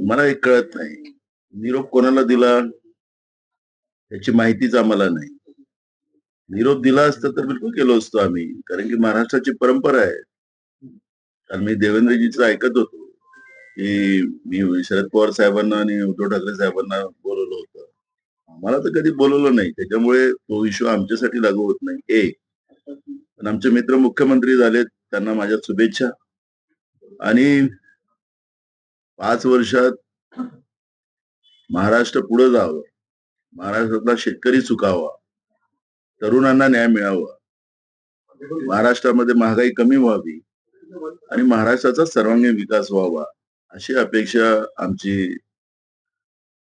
मला एक कळत नाही. निरोप कोणाला दिला याची माहितीच आम्हाला नाही. निरोप दिला असता तर बिलकुल गेलो असतो आम्ही. कारण की महाराष्ट्राची परंपरा आहे. कारण मी देवेंद्रजीचं ऐकत होतो, की मी शरद पवार साहेबांना आणि उद्धव ठाकरे साहेबांना बोलावलं होतं. आम्हाला तर कधी बोलावलं नाही. त्याच्यामुळे तो इश्यू आमच्यासाठी लागू होत नाही. एक. पण आमचे मित्र मुख्यमंत्री झालेत. त्यांना माझ्या शुभेच्छा आणि 5 वर्षात महाराष्ट्र पुढे जावं. महाराष्ट्रातला शेतकरी सुखावा. तरुणांना न्याय मिळावा. महाराष्ट्रामध्ये महागाई कमी व्हावी आणि महाराष्ट्राचा सर्वांगीण विकास व्हावा, अशी अपेक्षा आमची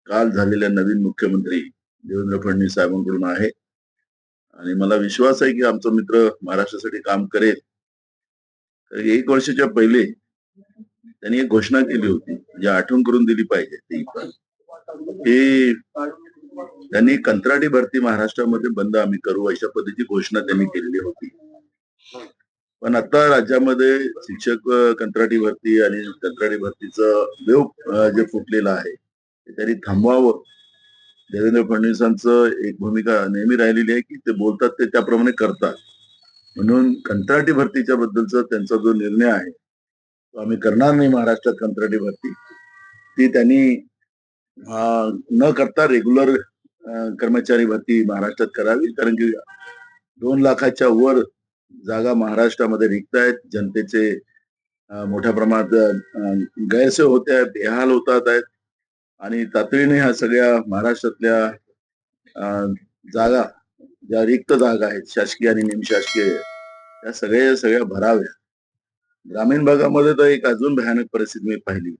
काल झालेल्या नवीन मुख्यमंत्री देवेंद्र फडणवीस साहेबांकडून आहे. आणि मला विश्वास आहे की आमचा मित्र महाराष्ट्रासाठी काम करेल. तर 1 वर्षाच्या पहिले त्यांनी एक घोषणा केली होती, जी आठवण करून दिली पाहिजे ती पण. की त्यांनी कंत्राटी भरती महाराष्ट्रामध्ये बंद आम्ही करू, अशा पद्धतीची घोषणा त्यांनी केलेली होती. पण आता राज्यामध्ये शिक्षक कंत्राटी भरती आणि कंत्राटी भरतीचं जे फुटलेलं आहे, ते त्यांनी थांबवावं. देवेंद्र फडणवीसांचं एक भूमिका नेहमी राहिलेली आहे, की ते बोलतात ते त्याप्रमाणे करतात. म्हणून कंत्राटी भरतीच्या बद्दलचा त्यांचा जो निर्णय आहे, तो आम्ही करणार नाही महाराष्ट्रात कंत्राटी भरती. ती त्यांनी न करता रेग्युलर कर्मचारी भरती महाराष्ट्रात करावी. कारण की 2 लाखाच्या वर जागा महाराष्ट्रामध्ये रिक्त आहेत. जनतेचे मोठ्या प्रमाणात गैरसोय होते आहेत, बेहाल होतात आहेत आणि तातडीने ह्या सगळ्या महाराष्ट्रातल्या अ, जागा, ज्या रिक्त जागा आहेत, शासकीय आणि निमशासकीय, त्या सगळ्या भराव्या. ग्रामीण भागामध्ये तर एक अजून भयानक परिस्थिती मी पाहिली.